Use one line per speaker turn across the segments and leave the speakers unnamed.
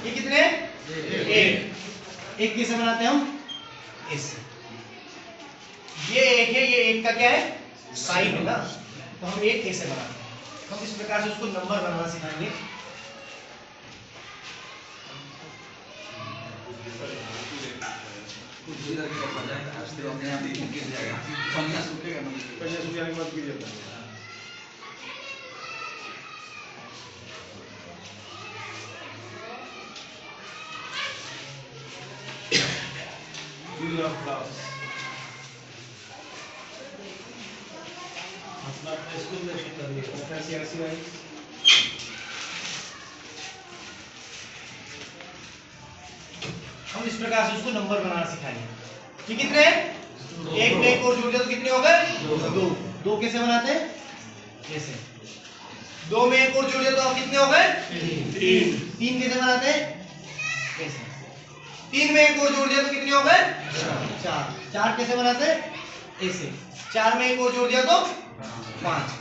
ये कितने? एक कैसे बनाते हैं हम? ऐसे। ये एक है, ये एक का क्या है? साइन है ना, तो हम एक कैसे बनाते हैं? हम इस प्रकार से उसको नंबर बनाना सिखाएंगे। हम इस प्रकार से उसको नंबर बनाना सिखाएंगे। ये कितने? एक में एक और जोड़ दिया तो कितने हो गए? दो। दो कैसे बनाते हैं? ऐसे। दो में एक और जोड़ दिया तो अब कितने हो गए? तीन। तीन कैसे बनाते हैं? ऐसे। तीन में एक और जोड़ दिया तो कितने हो गए? चार। चार कैसे बनाते हैं? ऐसे। चार में एक और जोड़ दिया तो पांच।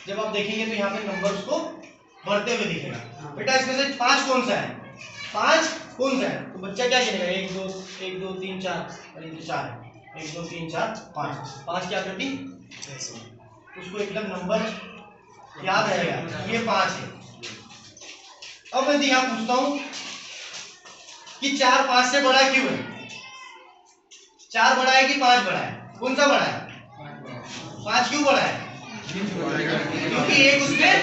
जब आप देखेंगे तो यहाँ पे नंबर उसको बढ़ते हुए दिखेगा। बेटा इसमें से पांच कौन सा है? पांच कौन सा है? तो बच्चा क्या करेगा? एक दो तीन चार, और ये चार है। एक दो तीन चार पांच। पांच क्या करती? उसको एकदम नंबर याद रहेगा, ये पांच है। अब मैं यहाँ पूछता हूं कि चार पांच से बड़ा क्यों है? चार बड़ा है कि पांच बड़ा है? कौन सा बड़ा है? पांच क्यों बड़ा है? क्योंकि एक उसमें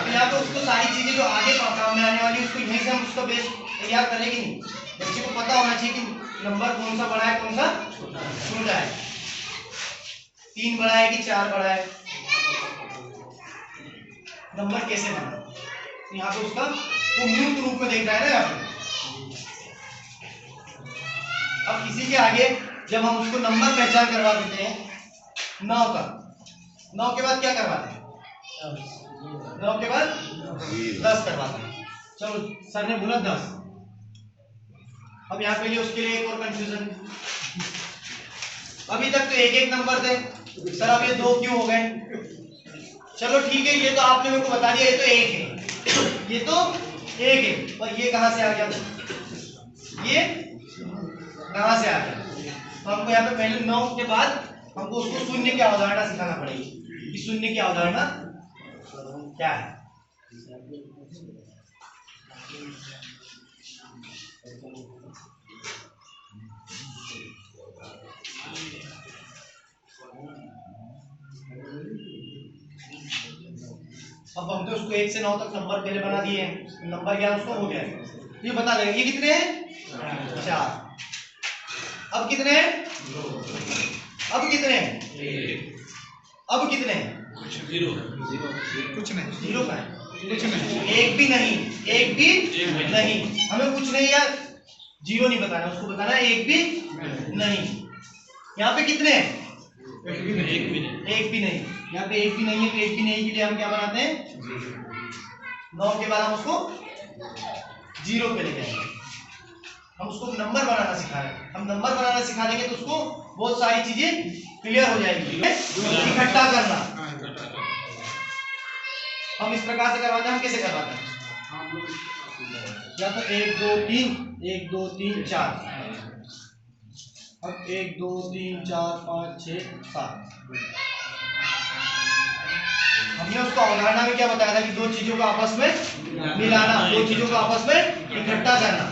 यहाँ पे उसको सारी चीजें जो आगे काम में आने वाली उसको यहीं से हम उसका बेस तैयार करेंगे नहीं। बच्चे को पता होना चाहिए कि नंबर कौन सा बड़ा है कौन सा छोटा है, तीन बड़ा है कि चार बड़ा है, नंबर कैसे बना। यहाँ पे उसका वो मूर्त रूप में देख रहा है ना यहाँ पे। अब इसी के आगे जब हम उसको नंबर पहचान करवा देते हैं 9 का, 9 के बाद क्या करवाते हैं? 9 के बाद 10 करवाते हैं। चलो सर ने बोला 10। अब यहाँ पे उसके लिए एक और कंफ्यूजन। अभी तक तो एक एक नंबर थे सर, अब ये दो क्यों हो गए? चलो ठीक है, ये तो आपने मेरे को बता दिया ये तो एक है, ये तो एक है, और ये कहां से आ गया? ये कहां से आ गया? तो हमको यहाँ पे पहले 9 के बाद हमको उसको शून्य की अवधारणा सिखाना पड़ेगी कि शून्य की अवधारणा क्या है। अब हम तो उसको 1 से 9 तक नंबर पहले बना दिए हैं, नंबर क्या उसको हो गया है। ये बता देगा ये कितने हैं? 4। अब कितने हैं? 2। अब कितने हैं? अब कितने हैं?
कुछ जीरो
कुछ नहीं, जीरो का है कुछ नहीं, एक भी नहीं, एक भी नहीं, हमें कुछ नहीं यार, जीरो नहीं बताना, उसको बताना है एक भी नहीं। यहाँ पे कितने हैं? एक भी नहीं। यहाँ पे एक भी नहीं है, तो एक भी नहीं के लिए हम क्या बनाते हैं? 9 के बाद हम उसको जीरो पे लेके आएंगे। हम उसको नंबर बनाना सिखा रहे हैं। हम नंबर बनाना सिखा देंगे तो उसको बहुत सारी चीजें क्लियर हो जाएगी। इकट्ठा करना हम इस प्रकार से करवाते हैं। हम कैसे करवाते हैं? या तो 1 2 3 1 2 3 4, अब 1 2 3 4 5 6 7। हमने उसको अवधारणा में क्या बताया था कि दो चीजों को आपस में मिलाना, दो चीजों को आपस में इकट्ठा करना।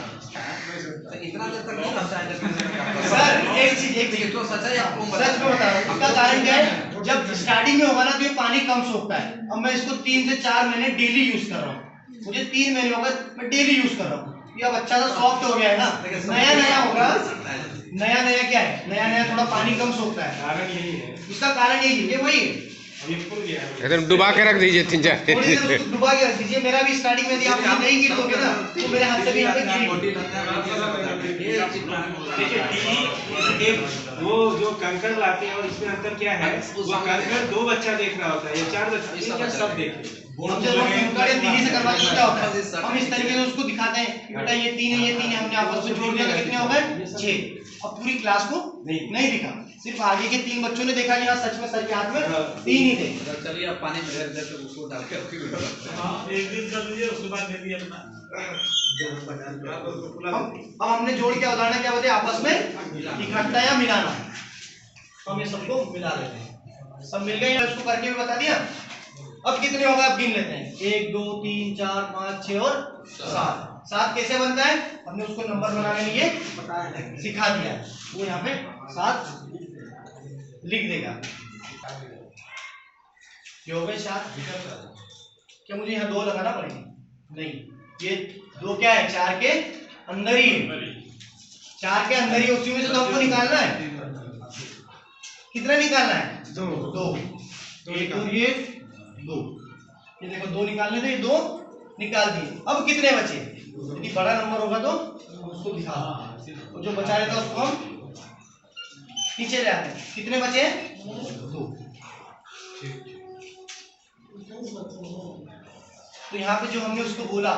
इतना देर तक नहीं समझा है
सर एक चीज
तो सच है आपको
सच में बता रहा हूँ, इसका कारण क्या है? जब स्टार्टिंग में होगा ना तो ये पानी कम सोखता है। अब मैं इसको 3 से 4 महीने डेली यूज कर रहा हूँ, मुझे 3 महीने हो गए, मैं डेली यूज कर रहा हूँ। ये अब अच्छा सा सॉफ्ट हो गया है ना, नया नया होगा, नया नया क्या है, नया नया थोड़ा पानी कम सोखता है।
कारण यही है,
इसका कारण यही है, वही
एकदम डुबा के रख दीजिए 3-4
थोड़ी देर उसको डुबा के रख दीजिए। मेरा भी स्टार्टिंग में यदि आप ये नहीं गिरोगे ना तो मेरे हाथ से भी यहाँ पे गिरेगी।
देखिए वो जो कंकड़ लाते हैं और इसमें अंतर क्या है, वो कंकड़ 2 बच्चा देख रहा होता है, ये 4 बच्चा सब देखे।
हम जब कंकड़ या तीली से करवाते हैं क्या होता है, हम इस तरीके से उसको दिखाते हैं कि बेटा ये 3 है, ये 3 है, हमने आपस में जोड़ दिया तो कितने हो गए 6। अब पूरी क्लास को नहीं दिखा, सिर्फ आगे के 3 बच्चों ने देखा कि हाँ सच में सर के हाथ में 3 ही थे।
चलिए अब पानी में ढेर देर उसको डाल के
एक दिन कर लीजिए, उसके बाद दे दिए अपना।
अब हमने जोड़ के उदाहरण क्या बताया, आपस में इकट्ठा या मिलाना। हम ये सबको मिला देते हैं, सब मिल गए। इसको करके भी बता दिया। अब कितने होगा आप गिन लेते हैं, 1 2 3 4 5 6 और 7। 7 कैसे बनता है, हमने उसको नंबर बनाने के लिए सिखा दिया। वो यहाँ पे 7 लिख देगा। ये हो गए 7। क्या मुझे यहाँ 2 लगाना पड़ेगा? नहीं, ये 2 क्या है, 4 के अंदर ही है। 4 के अंदर ही, उसी में से तो हमको निकालना है। कितना निकालना है? 2। एक और ये 2, ये देखो 2 निकालने थे, ये 2 निकाल दिए। अब कितने बचे? यदि बड़ा नंबर होगा तो उसको दिखा, और जो बचा रहता है उसको हम पीछे ले आते हैं। कितने बचे? 2। तो यहाँ पे जो हमने उसको बोला